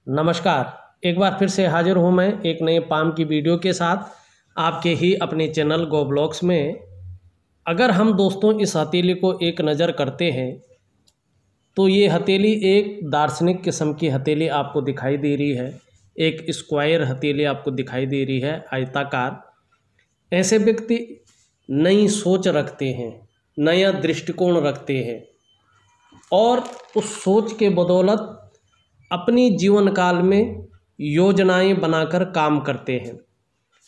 नमस्कार। एक बार फिर से हाजिर हूँ मैं एक नए पाम की वीडियो के साथ आपके ही अपने चैनल गो ब्लॉग्स में। अगर हम दोस्तों इस हथेली को एक नज़र करते हैं तो ये हथेली एक दार्शनिक किस्म की हथेली आपको दिखाई दे रही है। एक स्क्वायर हथेली आपको दिखाई दे रही है, आयताकार। ऐसे व्यक्ति नई सोच रखते हैं, नया दृष्टिकोण रखते हैं और उस सोच के बदौलत अपनी जीवन काल में योजनाएं बनाकर काम करते हैं।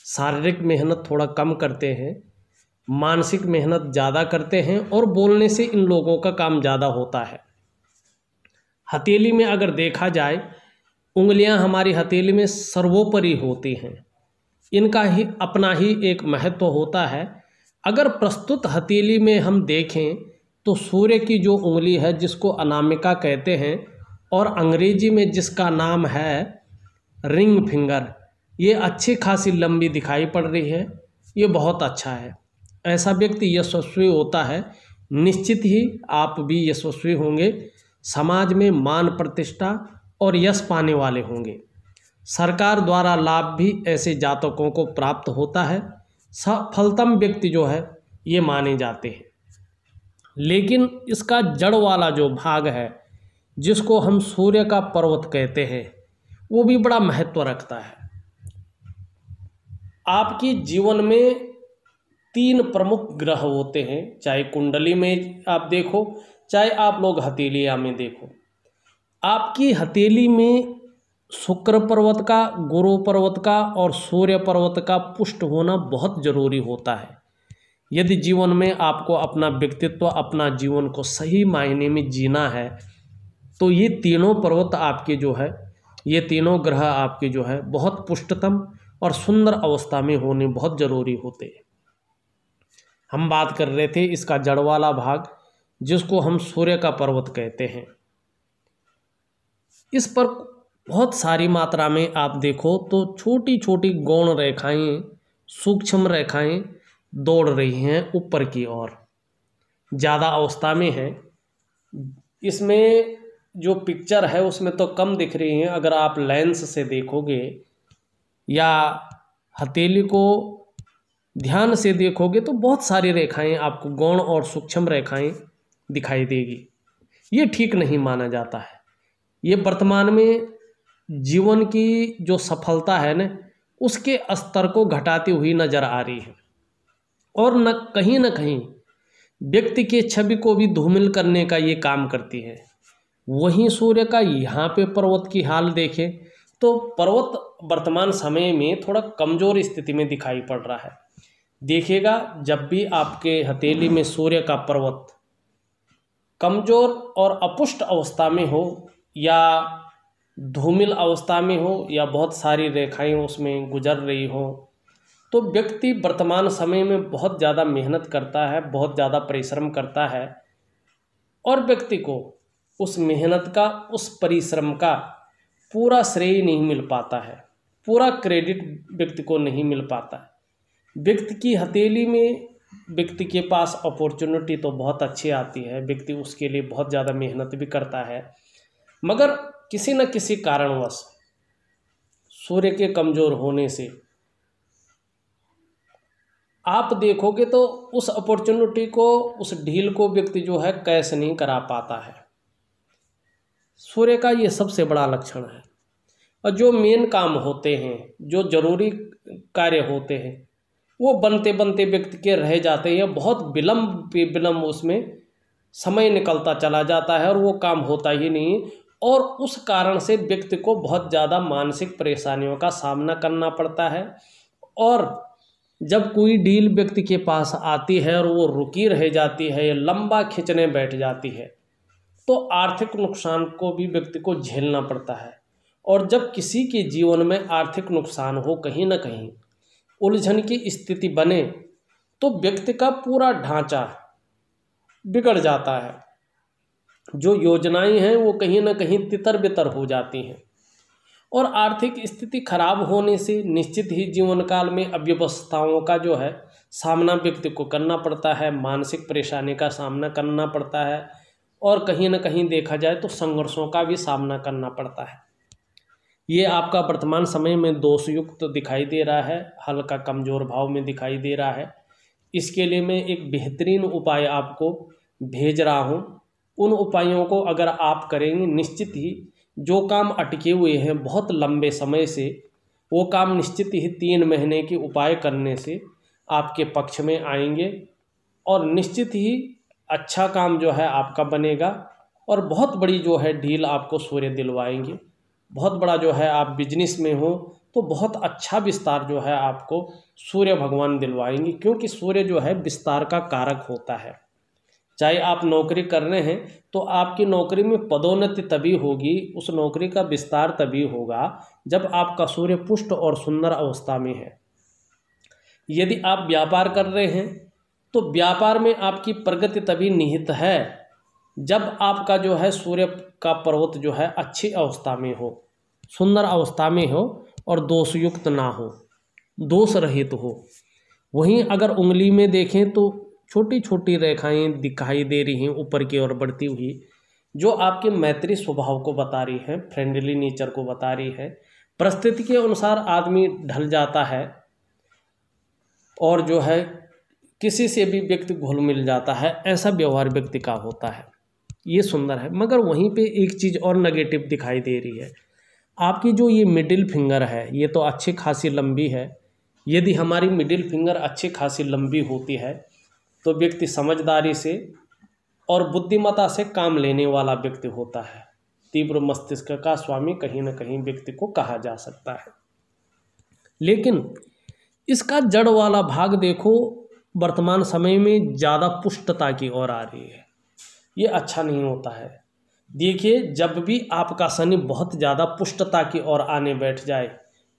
शारीरिक मेहनत थोड़ा कम करते हैं, मानसिक मेहनत ज़्यादा करते हैं और बोलने से इन लोगों का काम ज़्यादा होता है। हथेली में अगर देखा जाए, उंगलियां हमारी हथेली में सर्वोपरि होती हैं। इनका ही अपना ही एक महत्व होता है। अगर प्रस्तुत हथेली में हम देखें तो सूर्य की जो उंगली है, जिसको अनामिका कहते हैं और अंग्रेजी में जिसका नाम है रिंग फिंगर, ये अच्छी खासी लंबी दिखाई पड़ रही है। ये बहुत अच्छा है। ऐसा व्यक्ति यशस्वी होता है। निश्चित ही आप भी यशस्वी होंगे, समाज में मान प्रतिष्ठा और यश पाने वाले होंगे। सरकार द्वारा लाभ भी ऐसे जातकों को प्राप्त होता है। सफलतम व्यक्ति जो है ये माने जाते हैं। लेकिन इसका जड़ वाला जो भाग है, जिसको हम सूर्य का पर्वत कहते हैं, वो भी बड़ा महत्व रखता है। आपकी जीवन में 3 प्रमुख ग्रह होते हैं, चाहे कुंडली में आप देखो, चाहे आप लोग हथेलिया में देखो। आपकी हथेली में शुक्र पर्वत का, गुरु पर्वत का और सूर्य पर्वत का पुष्ट होना बहुत ज़रूरी होता है। यदि जीवन में आपको अपना व्यक्तित्व, अपना जीवन को सही मायने में जीना है तो ये तीनों पर्वत आपके जो है, ये तीनों ग्रह आपके जो है बहुत पुष्टतम और सुंदर अवस्था में होने बहुत ज़रूरी होते हैं। हम बात कर रहे थे इसका जड़ वाला भाग, जिसको हम सूर्य का पर्वत कहते हैं। इस पर बहुत सारी मात्रा में आप देखो तो छोटी छोटी गौण रेखाएं, सूक्ष्म रेखाएं दौड़ रही हैं ऊपर की ओर, ज़्यादा अवस्था में है। इसमें जो पिक्चर है उसमें तो कम दिख रही हैं। अगर आप लेंस से देखोगे या हथेली को ध्यान से देखोगे तो बहुत सारी रेखाएं आपको गौण और सूक्ष्म रेखाएं दिखाई देगी। ये ठीक नहीं माना जाता है। ये वर्तमान में जीवन की जो सफलता है न, उसके स्तर को घटाती हुई नज़र आ रही है और न कहीं व्यक्ति के छवि को भी धूमिल करने का ये काम करती है। वहीं सूर्य का यहाँ पे पर्वत की हाल देखें तो पर्वत वर्तमान समय में थोड़ा कमज़ोर स्थिति में दिखाई पड़ रहा है। देखिएगा, जब भी आपके हथेली में सूर्य का पर्वत कमज़ोर और अपुष्ट अवस्था में हो या धूमिल अवस्था में हो या बहुत सारी रेखाएं उसमें गुजर रही हो, तो व्यक्ति वर्तमान समय में बहुत ज़्यादा मेहनत करता है, बहुत ज़्यादा परिश्रम करता है और व्यक्ति को उस मेहनत का, उस परिश्रम का पूरा श्रेय नहीं मिल पाता है, पूरा क्रेडिट व्यक्ति को नहीं मिल पाता है। व्यक्ति की हथेली में व्यक्ति के पास अपॉर्चुनिटी तो बहुत अच्छी आती है, व्यक्ति उसके लिए बहुत ज़्यादा मेहनत भी करता है, मगर किसी न किसी कारणवश सूर्य के कमज़ोर होने से आप देखोगे तो उस अपॉर्चुनिटी को, उस डील को व्यक्ति जो है कैश नहीं करा पाता है। सूर्य का ये सबसे बड़ा लक्षण है। और जो मेन काम होते हैं, जो जरूरी कार्य होते हैं, वो बनते बनते व्यक्ति के रह जाते हैं। बहुत विलम्ब पे विलम्ब उसमें समय निकलता चला जाता है और वो काम होता ही नहीं। और उस कारण से व्यक्ति को बहुत ज़्यादा मानसिक परेशानियों का सामना करना पड़ता है। और जब कोई डील व्यक्ति के पास आती है और वो रुकी रह जाती है या लंबा खींचने बैठ जाती है, तो आर्थिक नुकसान को भी व्यक्ति को झेलना पड़ता है। और जब किसी के जीवन में आर्थिक नुकसान हो, कहीं ना कहीं उलझन की स्थिति बने, तो व्यक्ति का पूरा ढांचा बिगड़ जाता है। जो योजनाएं हैं वो कहीं ना कहीं तितर बितर हो जाती हैं और आर्थिक स्थिति खराब होने से निश्चित ही जीवन काल में अव्यवस्थाओं का जो है सामना व्यक्ति को करना पड़ता है, मानसिक परेशानी का सामना करना पड़ता है और कहीं ना कहीं देखा जाए तो संघर्षों का भी सामना करना पड़ता है। ये आपका वर्तमान समय में दोषयुक्त दिखाई दे रहा है, हल्का कमज़ोर भाव में दिखाई दे रहा है। इसके लिए मैं एक बेहतरीन उपाय आपको भेज रहा हूँ। उन उपायों को अगर आप करेंगे, निश्चित ही जो काम अटके हुए हैं बहुत लंबे समय से, वो काम निश्चित ही 3 महीने के उपाय करने से आपके पक्ष में आएंगे और निश्चित ही अच्छा काम जो है आपका बनेगा और बहुत बड़ी जो है डील आपको सूर्य दिलवाएंगे। बहुत बड़ा जो है आप बिजनेस में हो तो बहुत अच्छा विस्तार जो है आपको सूर्य भगवान दिलवाएंगे, क्योंकि सूर्य जो है विस्तार का कारक होता है। चाहे आप नौकरी कर रहे हैं तो आपकी नौकरी में पदोन्नति तभी होगी, उस नौकरी का विस्तार तभी होगा जब आपका सूर्य पुष्ट और सुंदर अवस्था में है। यदि आप व्यापार कर रहे हैं तो व्यापार में आपकी प्रगति तभी निहित है जब आपका जो है सूर्य का पर्वत जो है अच्छी अवस्था में हो, सुंदर अवस्था में हो और दोषयुक्त ना हो, दोष रहित हो। वहीं अगर उंगली में देखें तो छोटी छोटी रेखाएं दिखाई दे रही हैं ऊपर की ओर बढ़ती हुई, जो आपके मैत्री स्वभाव को बता रही है, फ्रेंडली नेचर को बता रही है। परिस्थिति के अनुसार आदमी ढल जाता है और जो है किसी से भी व्यक्ति घुल मिल जाता है, ऐसा व्यवहार व्यक्ति का होता है। ये सुंदर है। मगर वहीं पे एक चीज़ और नेगेटिव दिखाई दे रही है। आपकी जो ये मिडिल फिंगर है ये तो अच्छी खासी लंबी है। यदि हमारी मिडिल फिंगर अच्छी खासी लंबी होती है तो व्यक्ति समझदारी से और बुद्धिमत्ता से काम लेने वाला व्यक्ति होता है। तीव्र मस्तिष्क का स्वामी कहीं ना कहीं व्यक्ति को कहा जा सकता है। लेकिन इसका जड़ वाला भाग देखो, वर्तमान समय में ज़्यादा पुष्टता की ओर आ रही है। ये अच्छा नहीं होता है। देखिए, जब भी आपका शनि बहुत ज़्यादा पुष्टता की ओर आने बैठ जाए,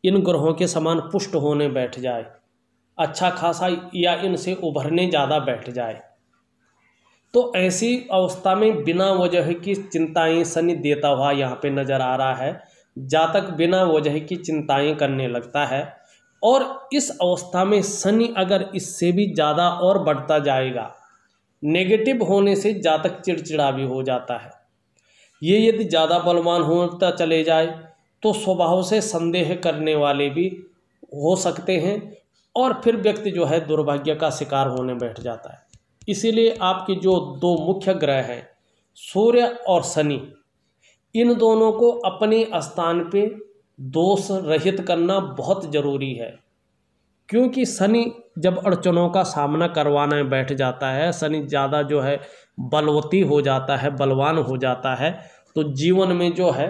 इन ग्रहों के समान पुष्ट होने बैठ जाए, अच्छा खासा या इनसे उभरने ज़्यादा बैठ जाए, तो ऐसी अवस्था में बिना वजह की चिंताएं शनि देता हुआ यहाँ पे नज़र आ रहा है। जातक बिना वजह की चिंताएं करने लगता है और इस अवस्था में शनि अगर इससे भी ज़्यादा और बढ़ता जाएगा, नेगेटिव होने से जातक चिड़चिड़ा भी हो जाता है। ये यदि ज़्यादा बलवान होता चले जाए तो स्वभाव से संदेह करने वाले भी हो सकते हैं और फिर व्यक्ति जो है दुर्भाग्य का शिकार होने बैठ जाता है। इसीलिए आपके जो 2 मुख्य ग्रह हैं, सूर्य और शनि, इन दोनों को अपने स्थान पे दोष रहित करना बहुत ज़रूरी है। क्योंकि शनि जब अड़चनों का सामना करवाने बैठ जाता है, शनि ज़्यादा जो है बलवती हो जाता है, बलवान हो जाता है, तो जीवन में जो है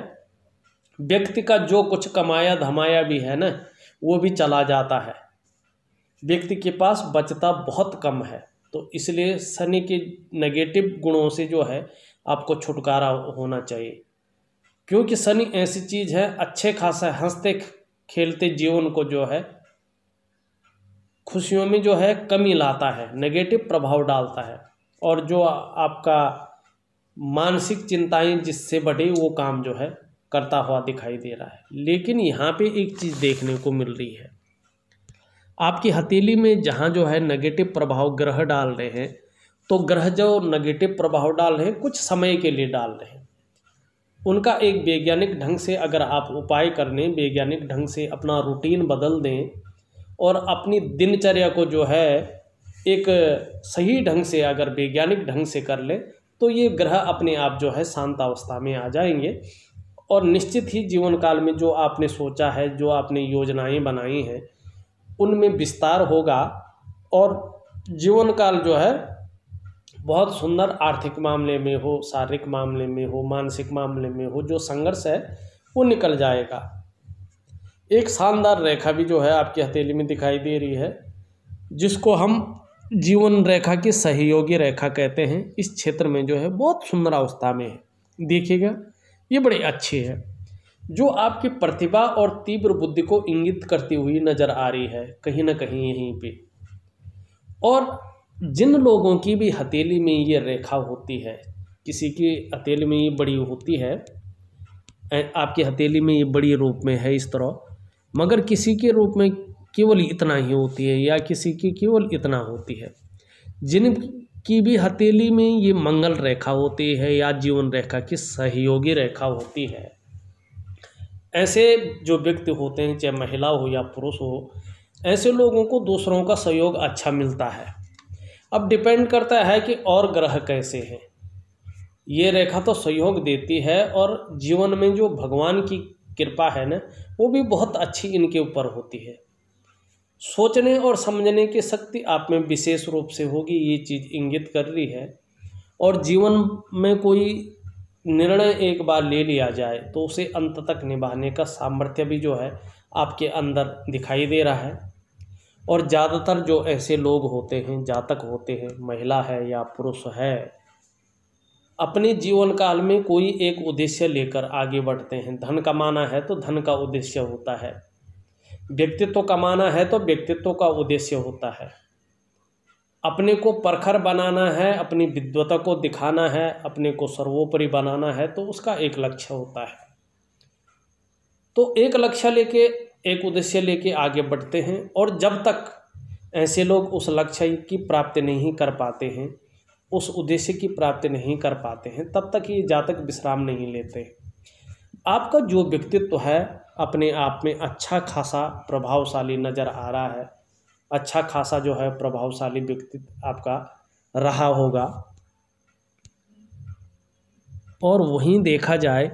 व्यक्ति का जो कुछ कमाया धमाया भी है ना, वो भी चला जाता है। व्यक्ति के पास बचता बहुत कम है। तो इसलिए शनि के नेगेटिव गुणों से जो है आपको छुटकारा होना चाहिए। क्योंकि शनि ऐसी चीज़ है, अच्छे खासा हंसते खेलते जीवन को जो है खुशियों में जो है कमी लाता है, नेगेटिव प्रभाव डालता है और जो आपका मानसिक चिंताएं जिससे बढ़े वो काम जो है करता हुआ दिखाई दे रहा है। लेकिन यहाँ पे एक चीज़ देखने को मिल रही है, आपकी हथेली में जहाँ जो है नेगेटिव प्रभाव ग्रह डाल रहे हैं, तो ग्रह जो नेगेटिव प्रभाव डाल रहे हैं कुछ समय के लिए डाल रहे हैं। उनका एक वैज्ञानिक ढंग से अगर आप उपाय करने, वैज्ञानिक ढंग से अपना रूटीन बदल दें और अपनी दिनचर्या को जो है एक सही ढंग से अगर वैज्ञानिक ढंग से कर ले, तो ये ग्रह अपने आप जो है शांत अवस्था में आ जाएंगे और निश्चित ही जीवन काल में जो आपने सोचा है, जो आपने योजनाएं बनाई हैं, उनमें विस्तार होगा और जीवन काल जो है बहुत सुंदर, आर्थिक मामले में हो, शारीरिक मामले में हो, मानसिक मामले में हो, जो संघर्ष है वो निकल जाएगा। एक शानदार रेखा भी जो है आपकी हथेली में दिखाई दे रही है, जिसको हम जीवन रेखा की सहयोगी रेखा कहते हैं। इस क्षेत्र में जो है बहुत सुंदर अवस्था में है। देखिएगा, ये बड़ी अच्छी है, जो आपकी प्रतिभा और तीव्र बुद्धि को इंगित करती हुई नज़र आ रही है कहीं ना कहीं यहीं पे। और जिन लोगों की भी हथेली में ये रेखा होती है, किसी की हथेली में ये बड़ी होती है, आपकी हथेली में ये बड़ी रूप में है इस तरह, मगर किसी के रूप में केवल इतना ही होती है या किसी की केवल इतना होती है। जिनकी भी हथेली में ये मंगल रेखा होती है या जीवन रेखा की सहयोगी रेखा होती है, ऐसे जो व्यक्ति होते हैं, चाहे महिला हो या पुरुष हो, ऐसे लोगों को दूसरों का सहयोग अच्छा मिलता है। अब डिपेंड करता है कि और ग्रह कैसे हैं। ये रेखा तो सहयोग देती है, और जीवन में जो भगवान की कृपा है ना, वो भी बहुत अच्छी इनके ऊपर होती है। सोचने और समझने की शक्ति आप में विशेष रूप से होगी, ये चीज़ इंगित कर रही है। और जीवन में कोई निर्णय एक बार ले लिया जाए तो उसे अंत तक निभाने का सामर्थ्य भी जो है आपके अंदर दिखाई दे रहा है। और ज़्यादातर जो ऐसे लोग होते हैं, जातक होते हैं, महिला है या पुरुष है, अपने जीवन काल में कोई एक उद्देश्य लेकर आगे बढ़ते हैं। धन कमाना है तो धन का उद्देश्य होता है, व्यक्तित्व कमाना है तो व्यक्तित्व का उद्देश्य होता है, अपने को प्रखर बनाना है, अपनी विद्वता को दिखाना है, अपने को सर्वोपरि बनाना है, तो उसका एक लक्ष्य होता है। तो एक लक्ष्य लेके, एक उद्देश्य लेके आगे बढ़ते हैं। और जब तक ऐसे लोग उस लक्ष्य की प्राप्ति नहीं कर पाते हैं, उस उद्देश्य की प्राप्ति नहीं कर पाते हैं, तब तक ये जातक विश्राम नहीं लेते। आपका जो व्यक्तित्व है अपने आप में अच्छा खासा प्रभावशाली नज़र आ रहा है, अच्छा खासा जो है प्रभावशाली व्यक्तित्व आपका रहा होगा। और वहीं देखा जाए,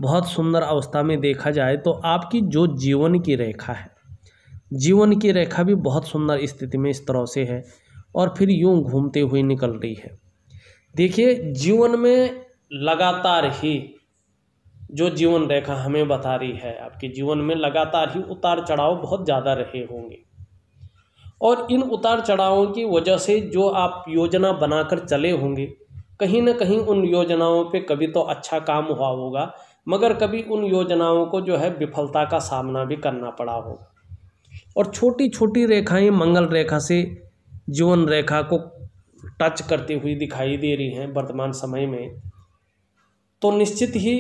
बहुत सुंदर अवस्था में देखा जाए तो आपकी जो जीवन की रेखा है, जीवन की रेखा भी बहुत सुंदर स्थिति में इस तरह से है, और फिर यूं घूमते हुए निकल रही है। देखिए, जीवन में लगातार ही जो जीवन रेखा हमें बता रही है, आपके जीवन में लगातार ही उतार चढ़ाव बहुत ज़्यादा रहे होंगे। और इन उतार चढ़ावों की वजह से जो आप योजना बनाकर चले होंगे, कहीं ना कहीं उन योजनाओं पे कभी तो अच्छा काम हुआ होगा, मगर कभी उन योजनाओं को जो है विफलता का सामना भी करना पड़ा होगा। और छोटी छोटी रेखाएं मंगल रेखा से जीवन रेखा को टच करती हुई दिखाई दे रही हैं वर्तमान समय में, तो निश्चित ही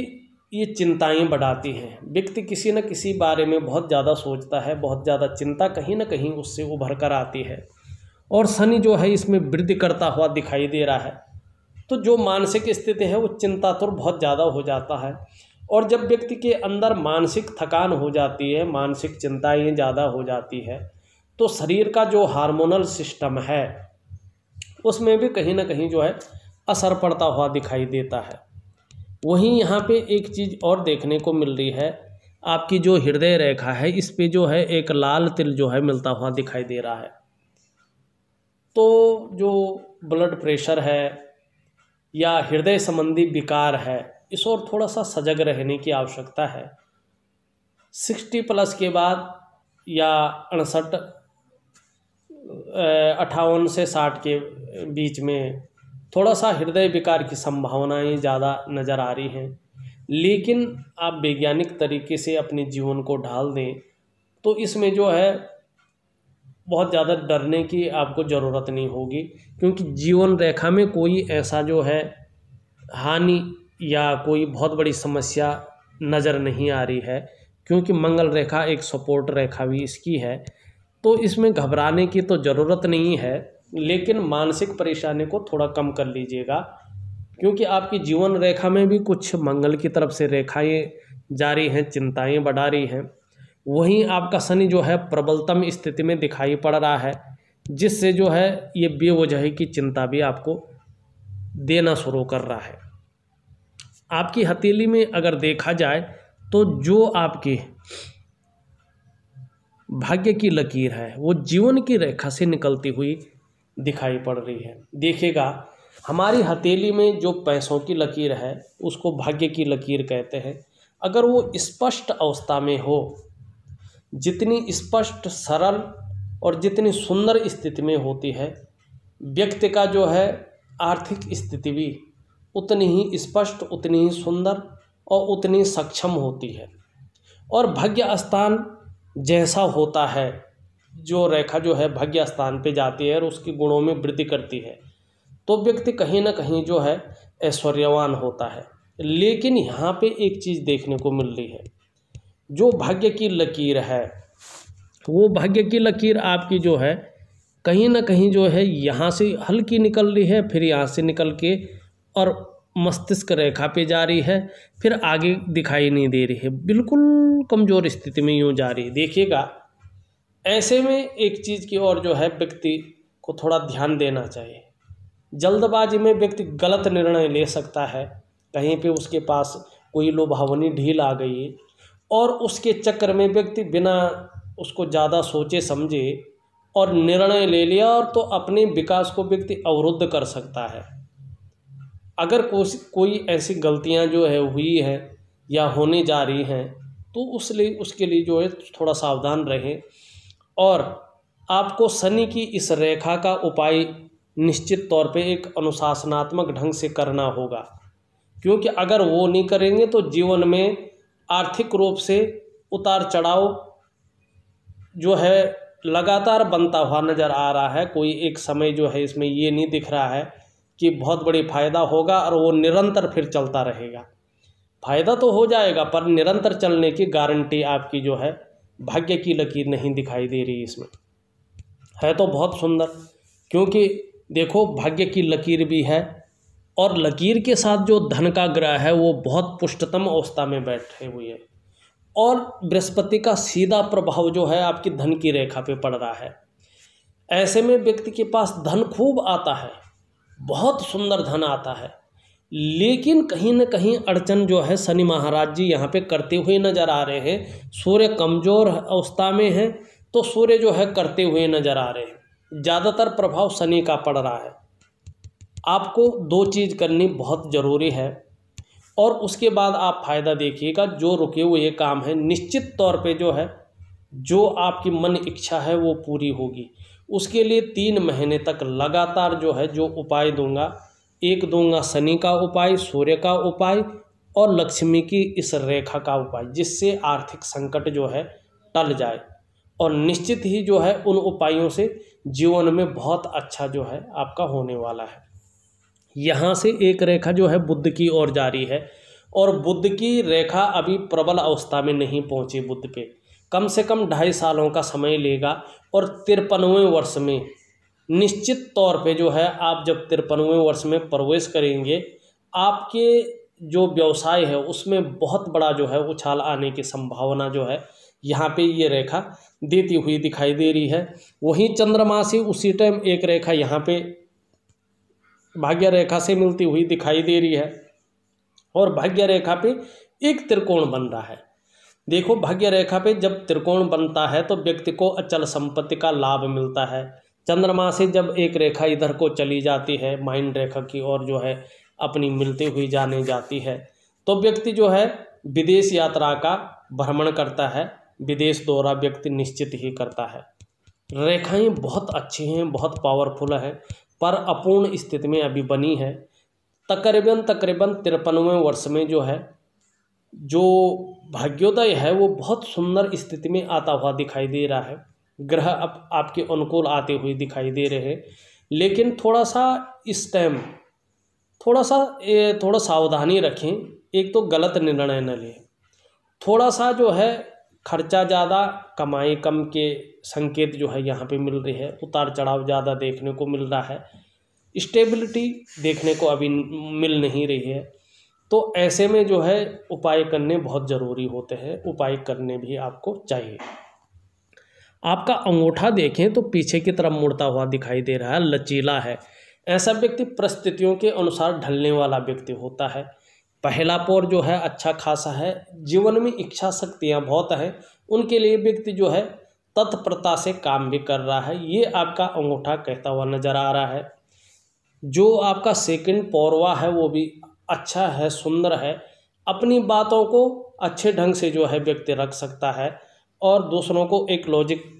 ये चिंताएं बढ़ाती हैं। व्यक्ति किसी न किसी बारे में बहुत ज़्यादा सोचता है, बहुत ज़्यादा चिंता कहीं ना कहीं उससे उभर कर आती है। और शनि जो है इसमें वृद्धि करता हुआ दिखाई दे रहा है, तो जो मानसिक स्थिति है वो चिंतातुर बहुत ज़्यादा हो जाता है। और जब व्यक्ति के अंदर मानसिक थकान हो जाती है, मानसिक चिंताएँ ज़्यादा हो जाती है, तो शरीर का जो हार्मोनल सिस्टम है उसमें भी कहीं ना कहीं जो है असर पड़ता हुआ दिखाई देता है। वहीं यहाँ पे एक चीज़ और देखने को मिल रही है, आपकी जो हृदय रेखा है इस पे जो है एक लाल तिल जो है मिलता हुआ दिखाई दे रहा है। तो जो ब्लड प्रेशर है या हृदय संबंधी विकार है, इस ओर थोड़ा सा सजग रहने की आवश्यकता है। 60+ के बाद या 58 से 60 के बीच में थोड़ा सा हृदय विकार की संभावनाएं ज़्यादा नज़र आ रही हैं। लेकिन आप वैज्ञानिक तरीके से अपने जीवन को ढाल दें तो इसमें जो है बहुत ज़्यादा डरने की आपको ज़रूरत नहीं होगी, क्योंकि जीवन रेखा में कोई ऐसा जो है हानि या कोई बहुत बड़ी समस्या नज़र नहीं आ रही है, क्योंकि मंगल रेखा एक सपोर्ट रेखा भी इसकी है। तो इसमें घबराने की तो ज़रूरत नहीं है, लेकिन मानसिक परेशानी को थोड़ा कम कर लीजिएगा, क्योंकि आपकी जीवन रेखा में भी कुछ मंगल की तरफ से रेखाएं जारी हैं, चिंताएं बढ़ा रही हैं। वहीं आपका शनि जो है प्रबलतम स्थिति में दिखाई पड़ रहा है, जिससे जो है ये बेवजह की चिंता भी आपको देना शुरू कर रहा है। आपकी हथेली में अगर देखा जाए तो जो आपकी भाग्य की लकीर है वो जीवन की रेखा से निकलती हुई दिखाई पड़ रही है। देखिएगा, हमारी हथेली में जो पैसों की लकीर है उसको भाग्य की लकीर कहते हैं। अगर वो स्पष्ट अवस्था में हो, जितनी स्पष्ट, सरल और जितनी सुंदर स्थिति में होती है, व्यक्ति का जो है आर्थिक स्थिति भी उतनी ही स्पष्ट, उतनी ही सुंदर और उतनी सक्षम होती है। और भाग्य स्थान जैसा होता है, जो रेखा जो है भाग्य स्थान पे जाती है और उसके गुणों में वृद्धि करती है, तो व्यक्ति कहीं ना कहीं जो है ऐश्वर्यवान होता है। लेकिन यहाँ पे एक चीज़ देखने को मिल रही है, जो भाग्य की लकीर है, वो भाग्य की लकीर आपकी जो है कहीं ना कहीं जो है यहाँ से हल्की निकल रही है, फिर यहाँ से निकल के और मस्तिष्क रेखा पे जा रही है, फिर आगे दिखाई नहीं दे रही है, बिल्कुल कमज़ोर स्थिति में यूँ जा रही है। देखिएगा, ऐसे में एक चीज़ की ओर जो है व्यक्ति को थोड़ा ध्यान देना चाहिए। जल्दबाजी में व्यक्ति गलत निर्णय ले सकता है, कहीं पे उसके पास कोई लुभावनी ढील आ गई और उसके चक्कर में व्यक्ति बिना उसको ज़्यादा सोचे समझे और निर्णय ले लिया, और तो अपने विकास को व्यक्ति अवरुद्ध कर सकता है। अगर कोई ऐसी गलतियां जो है हुई हैं या होने जा रही हैं, तो उसके लिए जो है थोड़ा सावधान रहें। और आपको शनि की इस रेखा का उपाय निश्चित तौर पे एक अनुशासनात्मक ढंग से करना होगा, क्योंकि अगर वो नहीं करेंगे तो जीवन में आर्थिक रूप से उतार चढ़ाव जो है लगातार बनता हुआ नज़र आ रहा है। कोई एक समय जो है इसमें ये नहीं दिख रहा है कि बहुत बड़ी फ़ायदा होगा और वो निरंतर फिर चलता रहेगा। फ़ायदा तो हो जाएगा, पर निरंतर चलने की गारंटी आपकी जो है भाग्य की लकीर नहीं दिखाई दे रही। इसमें है तो बहुत सुंदर, क्योंकि देखो भाग्य की लकीर भी है और लकीर के साथ जो धन का ग्रह है वो बहुत पुष्टतम अवस्था में बैठे हुए है, और बृहस्पति का सीधा प्रभाव जो है आपकी धन की रेखा पे पड़ रहा है। ऐसे में व्यक्ति के पास धन खूब आता है, बहुत सुंदर धन आता है, लेकिन कहीं न कहीं अड़चन जो है शनि महाराज जी यहाँ पे करते हुए नज़र आ रहे हैं। सूर्य कमज़ोर अवस्था में है, तो सूर्य जो है करते हुए नज़र आ रहे हैं। ज़्यादातर प्रभाव शनि का पड़ रहा है। आपको दो चीज़ करनी बहुत ज़रूरी है, और उसके बाद आप फ़ायदा देखिएगा। जो रुके हुए काम है निश्चित तौर पे जो है, जो आपकी मन इच्छा है वो पूरी होगी। उसके लिए 3 महीने तक लगातार जो है जो उपाय दूंगा, एक दूंगा शनि का उपाय, सूर्य का उपाय और लक्ष्मी की इस रेखा का उपाय, जिससे आर्थिक संकट जो है टल जाए, और निश्चित ही जो है उन उपायों से जीवन में बहुत अच्छा जो है आपका होने वाला है। यहाँ से एक रेखा जो है बुध की ओर जा रही है, और बुध की रेखा अभी प्रबल अवस्था में नहीं पहुँची। बुध पे कम से कम 2.5 सालों का समय लेगा, और 53वें वर्ष में निश्चित तौर पे जो है आप जब 53वें वर्ष में प्रवेश करेंगे, आपके जो व्यवसाय है उसमें बहुत बड़ा जो है उछाल आने की संभावना जो है यहाँ पे ये रेखा देती हुई दिखाई दे रही है। वहीं चंद्रमा से उसी टाइम एक रेखा यहाँ पे भाग्य रेखा से मिलती हुई दिखाई दे रही है, और भाग्य रेखा पे एक त्रिकोण बन रहा है। देखो, भाग्य रेखा पे जब त्रिकोण बनता है तो व्यक्ति को अचल संपत्ति का लाभ मिलता है। चंद्रमा से जब एक रेखा इधर को चली जाती है, माइंड रेखा की ओर जो है अपनी मिलती हुई जाने जाती है, तो व्यक्ति जो है विदेश यात्रा का भ्रमण करता है, विदेश दौरा व्यक्ति निश्चित ही करता है। रेखाएं बहुत अच्छी हैं, बहुत पावरफुल है, पर अपूर्ण स्थिति में अभी बनी है। तकरीबन 53वें वर्ष में जो है जो भाग्योदय है वो बहुत सुंदर स्थिति में आता हुआ दिखाई दे रहा है। ग्रह अब आपके अनुकूल आते हुए दिखाई दे रहे हैं, लेकिन थोड़ा सा इस टाइम थोड़ा सावधानी रखें। एक तो गलत निर्णय न लें, थोड़ा सा जो है खर्चा ज़्यादा कमाई कम के संकेत जो है यहाँ पे मिल रही है। उतार चढ़ाव ज़्यादा देखने को मिल रहा है, स्टेबिलिटी देखने को अभी मिल नहीं रही है। तो ऐसे में जो है उपाय करने बहुत ज़रूरी होते हैं, उपाय करने भी आपको चाहिए। आपका अंगूठा देखें तो पीछे की तरफ मुड़ता हुआ दिखाई दे रहा है, लचीला है। ऐसा व्यक्ति परिस्थितियों के अनुसार ढलने वाला व्यक्ति होता है। पहला पौर जो है अच्छा खासा है। जीवन में इच्छा शक्तियाँ बहुत हैं, उनके लिए व्यक्ति जो है तत्परता से काम भी कर रहा है, ये आपका अंगूठा कहता हुआ नज़र आ रहा है। जो आपका सेकंड पौरवा है वो भी अच्छा है, सुंदर है। अपनी बातों को अच्छे ढंग से जो है व्यक्ति रख सकता है, और दूसरों को एक लॉजिक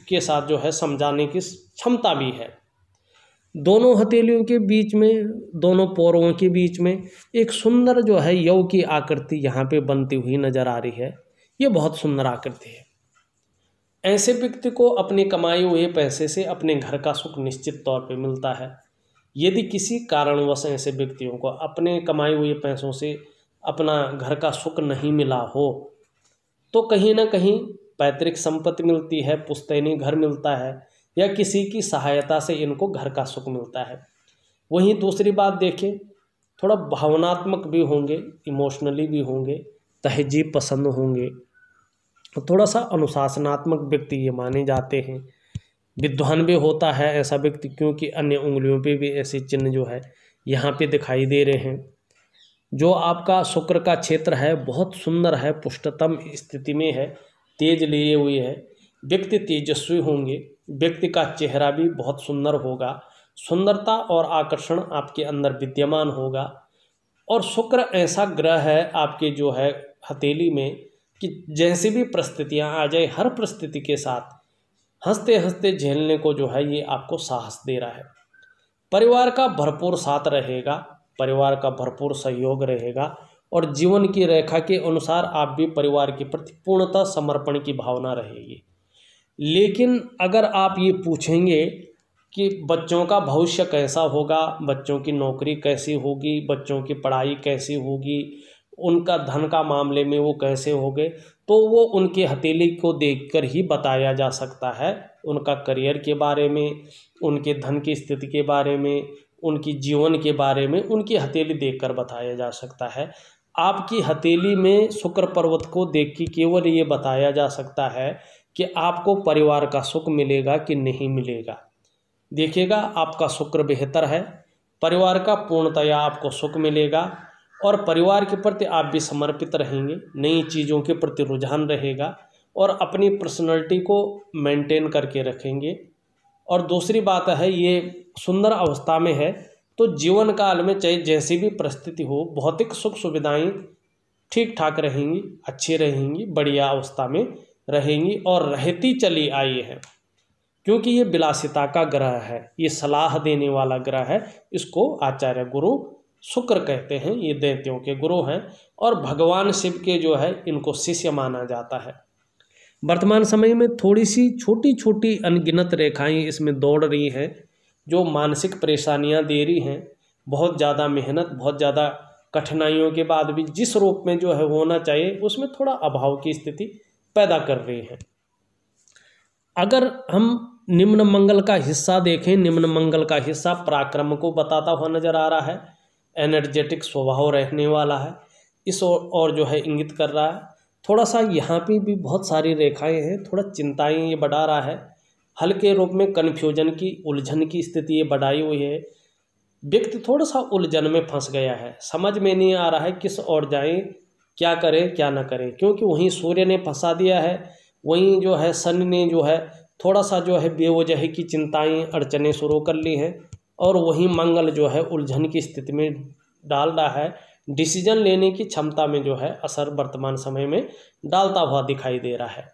के साथ जो है समझाने की क्षमता भी है। दोनों हथेलियों के बीच में, दोनों पौरों के बीच में एक सुंदर जो है यौ की आकृति यहाँ पे बनती हुई नज़र आ रही है। ये बहुत सुंदर आकृति है। ऐसे व्यक्ति को अपने कमाए हुए पैसे से अपने घर का सुख निश्चित तौर पे मिलता है। यदि किसी कारणवश ऐसे व्यक्तियों को अपने कमाए हुए पैसों से अपना घर का सुख नहीं मिला हो, तो कहीं ना कहीं पैतृक संपत्ति मिलती है, पुश्तैनी घर मिलता है, या किसी की सहायता से इनको घर का सुख मिलता है। वहीं दूसरी बात देखें, थोड़ा भावनात्मक भी होंगे, इमोशनली भी होंगे, तहजीब पसंद होंगे, थोड़ा सा अनुशासनात्मक व्यक्ति ये माने जाते हैं। विद्वान भी होता है ऐसा व्यक्ति, क्योंकि अन्य उंगलियों पे भी ऐसे चिन्ह जो है यहाँ पे दिखाई दे रहे हैं। जो आपका शुक्र का क्षेत्र है बहुत सुंदर है, पुष्टतम स्थिति में है, तेज लिए हुए है, व्यक्ति तेजस्वी होंगे, व्यक्ति का चेहरा भी बहुत सुंदर होगा, सुंदरता और आकर्षण आपके अंदर विद्यमान होगा। और शुक्र ऐसा ग्रह है आपके जो है हथेली में कि जैसी भी परिस्थितियाँ आ जाए, हर परिस्थिति के साथ हंसते हंसते झेलने को जो है ये आपको साहस दे रहा है। परिवार का भरपूर साथ रहेगा, परिवार का भरपूर सहयोग रहेगा, और जीवन की रेखा के अनुसार आप भी परिवार के प्रति पूर्णतः समर्पण की भावना रहेगी। लेकिन अगर आप ये पूछेंगे कि बच्चों का भविष्य कैसा होगा, बच्चों की नौकरी कैसी होगी, बच्चों की पढ़ाई कैसी होगी, उनका धन का मामले में वो कैसे होंगे, तो वो उनकी हथेली को देखकर ही बताया जा सकता है। उनका करियर के बारे में, उनके धन की स्थिति के बारे में, उनकी जीवन के बारे में उनकी हथेली देखकर बताया जा सकता है। आपकी हथेली में शुक्र पर्वत को देख के केवल ये बताया जा सकता है कि आपको परिवार का सुख मिलेगा कि नहीं मिलेगा। देखिएगा, आपका शुक्र बेहतर है, परिवार का पूर्णतया आपको सुख मिलेगा, और परिवार के प्रति आप भी समर्पित रहेंगे, नई चीज़ों के प्रति रुझान रहेगा, और अपनी पर्सनैलिटी को मेंटेन करके रखेंगे। और दूसरी बात है, ये सुंदर अवस्था में है तो जीवन काल में चाहे जैसी भी परिस्थिति हो, भौतिक सुख सुविधाएं ठीक ठाक रहेंगी, अच्छी रहेंगी, बढ़िया अवस्था में रहेंगी और रहती चली आई है। क्योंकि ये विलासिता का ग्रह है, ये सलाह देने वाला ग्रह है, इसको आचार्य गुरु शुक्र कहते हैं, ये दैत्यों के गुरु हैं और भगवान शिव के जो है इनको शिष्य माना जाता है। वर्तमान समय में थोड़ी सी छोटी छोटी अनगिनत रेखाएं इसमें दौड़ रही हैं जो मानसिक परेशानियां दे रही हैं। बहुत ज़्यादा मेहनत, बहुत ज़्यादा कठिनाइयों के बाद भी जिस रूप में जो है होना चाहिए उसमें थोड़ा अभाव की स्थिति पैदा कर रही है। अगर हम निम्न मंगल का हिस्सा देखें, निम्न मंगल का हिस्सा पराक्रम को बताता हुआ नजर आ रहा है, एनर्जेटिक स्वभाव रहने वाला है, इस और जो है इंगित कर रहा है। थोड़ा सा यहाँ पे भी बहुत सारी रेखाएं हैं, थोड़ा चिंताएं ये बढ़ा रहा है, हल्के रूप में कन्फ्यूजन की, उलझन की स्थिति ये बढ़ाई हुई है। व्यक्ति थोड़ा सा उलझन में फंस गया है, समझ में नहीं आ रहा है किस ओर जाएं, क्या करें क्या ना करें, क्योंकि वहीं सूर्य ने फंसा दिया है, वहीं जो है शनि ने जो है थोड़ा सा जो है बेवजह की चिंताएं अड़चने शुरू कर ली हैं, और वहीं मंगल जो है उलझन की स्थिति में डाल रहा है, डिसीजन लेने की क्षमता में जो है असर वर्तमान समय में डालता हुआ दिखाई दे रहा है।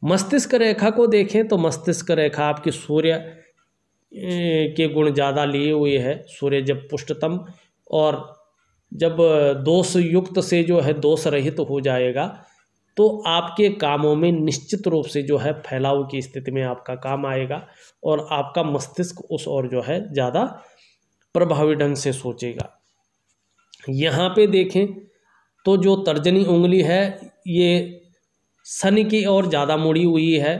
मस्तिष्क रेखा को देखें तो मस्तिष्क रेखा आपकी सूर्य के गुण ज़्यादा लिए हुए है। सूर्य जब पुष्टतम और जब दोष युक्त से जो है दोष रहित हो जाएगा तो आपके कामों में निश्चित रूप से जो है फैलाव की स्थिति में आपका काम आएगा और आपका मस्तिष्क उस ओर जो है ज़्यादा प्रभावी ढंग से सोचेगा। यहाँ पे देखें तो जो तर्जनी उंगली है ये शनि की ओर ज़्यादा मुड़ी हुई है।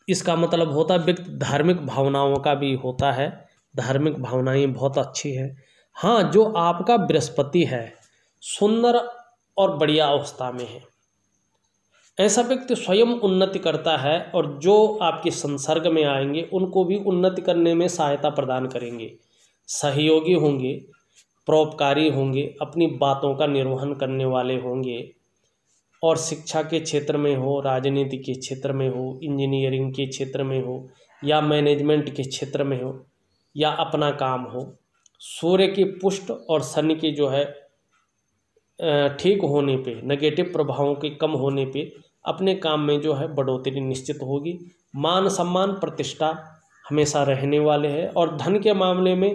इसका मतलब होता है व्यक्ति धार्मिक भावनाओं का भी होता है, धार्मिक भावनाएं बहुत अच्छी है। हाँ, जो आपका बृहस्पति है सुंदर और बढ़िया अवस्था में है, ऐसा व्यक्ति स्वयं उन्नति करता है और जो आपके संसर्ग में आएंगे उनको भी उन्नति करने में सहायता प्रदान करेंगे, सहयोगी होंगे, परोपकारी होंगे, अपनी बातों का निर्वहन करने वाले होंगे। और शिक्षा के क्षेत्र में हो, राजनीति के क्षेत्र में हो, इंजीनियरिंग के क्षेत्र में हो, या मैनेजमेंट के क्षेत्र में हो, या अपना काम हो, सूर्य की पुष्ट और शनि के जो है ठीक होने पे, नेगेटिव प्रभावों के कम होने पे अपने काम में जो है बढ़ोतरी निश्चित होगी। मान सम्मान प्रतिष्ठा हमेशा रहने वाले हैं और धन के मामले में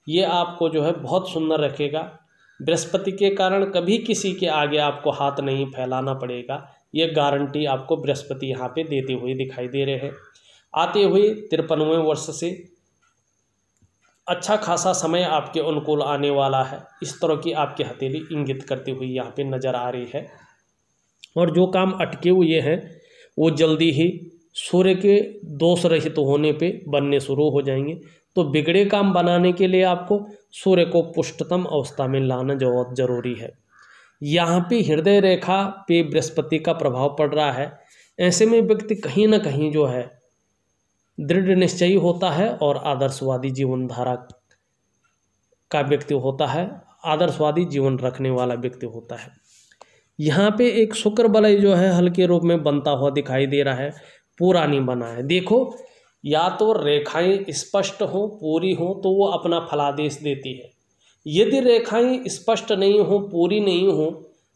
ये आपको जो है बहुत सुंदर रखेगा। बृहस्पति के कारण कभी किसी के आगे आपको हाथ नहीं फैलाना पड़ेगा, ये गारंटी आपको बृहस्पति यहाँ पे देते हुए दिखाई दे रहे हैं। आते हुए 53वें वर्ष से अच्छा खासा समय आपके अनुकूल आने वाला है, इस तरह की आपकी हथेली इंगित करती हुई यहाँ पे नज़र आ रही है। और जो काम अटके हुए हैं वो जल्दी ही सूर्य के दोष रहित होने पे बनने शुरू हो जाएंगे। तो बिगड़े काम बनाने के लिए आपको सूर्य को पुष्टतम अवस्था में लाना बहुत जरूरी है। यहाँ पे हृदय रेखा पे बृहस्पति का प्रभाव पड़ रहा है। ऐसे में व्यक्ति कहीं ना कहीं जो है दृढ़ निश्चयी होता है और आदर्शवादी जीवन धारा का व्यक्ति होता है, आदर्शवादी जीवन रखने वाला व्यक्ति होता है। यहाँ पे एक शुक्र बलय जो है हल्के रूप में बनता हुआ दिखाई दे रहा है, पूरा नहीं बना है। देखो, या तो रेखाएं स्पष्ट हो, पूरी हो, तो वो अपना फलादेश देती है। यदि रेखाएं स्पष्ट नहीं हो, पूरी नहीं हो,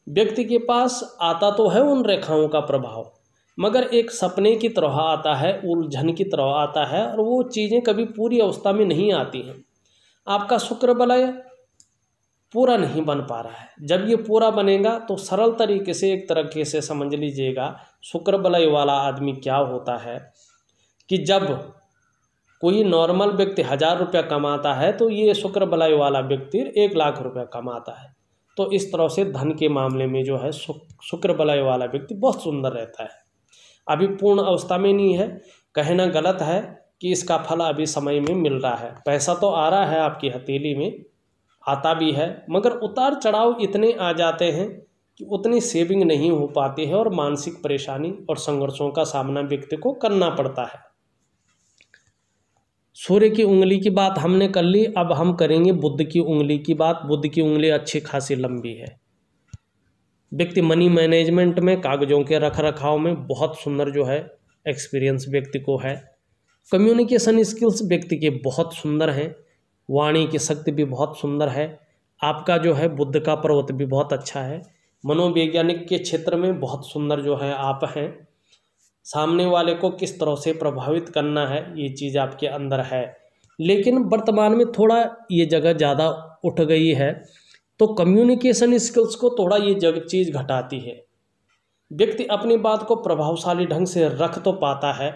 व्यक्ति के पास आता तो है उन रेखाओं का प्रभाव, मगर एक सपने की तरह आता है, उलझन की तरह आता है, और वो चीज़ें कभी पूरी अवस्था में नहीं आती हैं। आपका शुक्र बलय पूरा नहीं बन पा रहा है। जब ये पूरा बनेगा तो सरल तरीके से एक तरीके से समझ लीजिएगा शुक्र बलय वाला आदमी क्या होता है कि जब कोई नॉर्मल व्यक्ति 1000 रुपया कमाता है तो ये शुक्र बलय वाला व्यक्ति 1 लाख रुपया कमाता है। तो इस तरह से धन के मामले में जो है शुक्र बलय वाला व्यक्ति बहुत सुंदर रहता है। अभी पूर्ण अवस्था में नहीं है, कहना गलत है कि इसका फल अभी समय में मिल रहा है। पैसा तो आ रहा है आपकी हथेली में, आता भी है, मगर उतार चढ़ाव इतने आ जाते हैं कि उतनी सेविंग नहीं हो पाती है और मानसिक परेशानी और संघर्षों का सामना व्यक्ति को करना पड़ता है। सूर्य की उंगली की बात हमने कर ली, अब हम करेंगे बुध की उंगली की बात। बुध की उंगली अच्छी खासी लंबी है। व्यक्ति मनी मैनेजमेंट में, कागजों के रख रखाव में बहुत सुंदर जो है एक्सपीरियंस व्यक्ति को है। कम्युनिकेशन स्किल्स व्यक्ति के बहुत सुंदर हैं। वाणी की शक्ति भी बहुत सुंदर है। आपका जो है बुध का पर्वत भी बहुत अच्छा है। मनोवैज्ञानिक के क्षेत्र में बहुत सुंदर जो है आप हैं। सामने वाले को किस तरह से प्रभावित करना है ये चीज़ आपके अंदर है, लेकिन वर्तमान में थोड़ा ये जगह ज़्यादा उठ गई है, तो कम्युनिकेशन स्किल्स को थोड़ा ये जगह चीज़ घटाती है। व्यक्ति अपनी बात को प्रभावशाली ढंग से रख तो पाता है,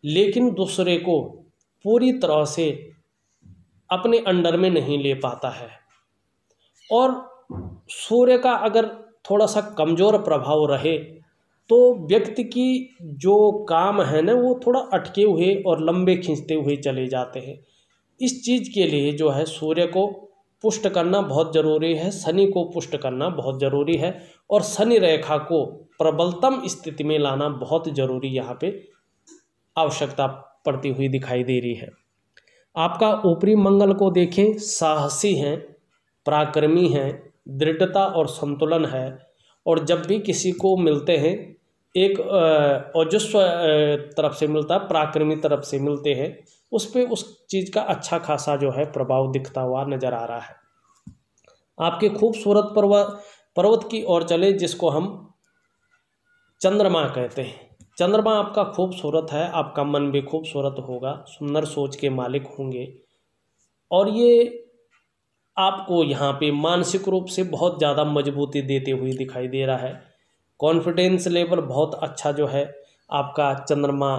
लेकिन दूसरे को पूरी तरह से अपने अंडर में नहीं ले पाता है। और सूर्य का अगर थोड़ा सा कमज़ोर प्रभाव रहे तो व्यक्ति की जो काम है ना वो थोड़ा अटके हुए और लंबे खींचते हुए चले जाते हैं। इस चीज़ के लिए जो है सूर्य को पुष्ट करना बहुत ज़रूरी है, शनि को पुष्ट करना बहुत ज़रूरी है, और शनि रेखा को प्रबलतम स्थिति में लाना बहुत ज़रूरी यहाँ पे आवश्यकता पड़ती हुई दिखाई दे रही है। आपका ऊपरी मंगल को देखें, साहसी हैं, पराक्रमी हैं, दृढ़ता और संतुलन है, और जब भी किसी को मिलते हैं एक ओजस्व तरफ से मिलता है, पराक्रमी तरफ से मिलते हैं, उस पर उस चीज़ का अच्छा खासा जो है प्रभाव दिखता हुआ नज़र आ रहा है। आपके खूबसूरत पर्वत की ओर चले, जिसको हम चंद्रमा कहते हैं। चंद्रमा आपका खूबसूरत है, आपका मन भी खूबसूरत होगा, सुंदर सोच के मालिक होंगे, और ये आपको यहाँ पे मानसिक रूप से बहुत ज़्यादा मजबूती देते हुए दिखाई दे रहा है। कॉन्फिडेंस लेवल बहुत अच्छा जो है आपका चंद्रमा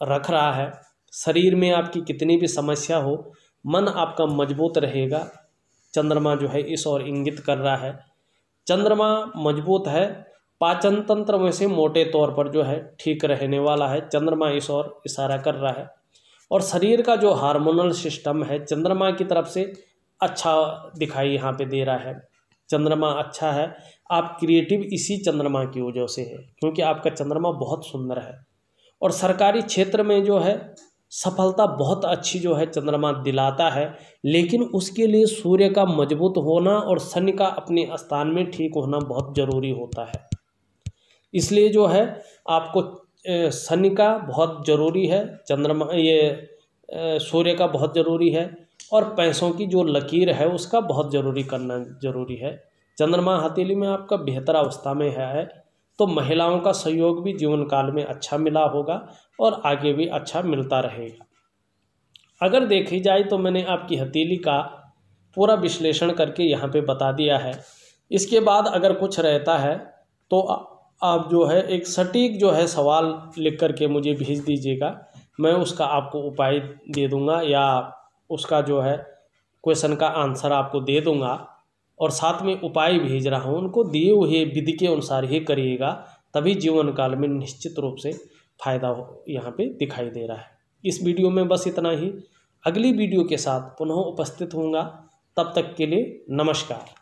रख रहा है। शरीर में आपकी कितनी भी समस्या हो, मन आपका मजबूत रहेगा। चंद्रमा जो है इस ओर इंगित कर रहा है। चंद्रमा मजबूत है, पाचन तंत्र में से मोटे तौर पर जो है ठीक रहने वाला है। चंद्रमा इस ओर इशारा कर रहा है, और शरीर का जो हार्मोनल सिस्टम है चंद्रमा की तरफ से अच्छा दिखाई यहाँ पे दे रहा है। चंद्रमा अच्छा है, आप क्रिएटिव इसी चंद्रमा की वजह से है, क्योंकि आपका चंद्रमा बहुत सुंदर है। और सरकारी क्षेत्र में जो है सफलता बहुत अच्छी जो है चंद्रमा दिलाता है, लेकिन उसके लिए सूर्य का मजबूत होना और शनि का अपने स्थान में ठीक होना बहुत ज़रूरी होता है। इसलिए जो है आपको शनि का बहुत ज़रूरी है, चंद्रमा सूर्य का बहुत ज़रूरी है, और पैसों की जो लकीर है उसका बहुत ज़रूरी करना ज़रूरी है। चंद्रमा हथेली में आपका बेहतर अवस्था में है, तो महिलाओं का सहयोग भी जीवन काल में अच्छा मिला होगा और आगे भी अच्छा मिलता रहेगा। अगर देखी जाए तो मैंने आपकी हथेली का पूरा विश्लेषण करके यहाँ पे बता दिया है। इसके बाद अगर कुछ रहता है तो आप जो है एक सटीक जो है सवाल लिख करके मुझे भेज दीजिएगा, मैं उसका आपको उपाय दे दूँगा, या उसका जो है क्वेश्चन का आंसर आपको दे दूँगा, और साथ में उपाय भेज रहा हूँ, उनको दिए हुए विधि के अनुसार ही करिएगा, तभी जीवन काल में निश्चित रूप से फ़ायदा यहाँ पे दिखाई दे रहा है। इस वीडियो में बस इतना ही। अगली वीडियो के साथ पुनः उपस्थित होऊंगा। तब तक के लिए नमस्कार।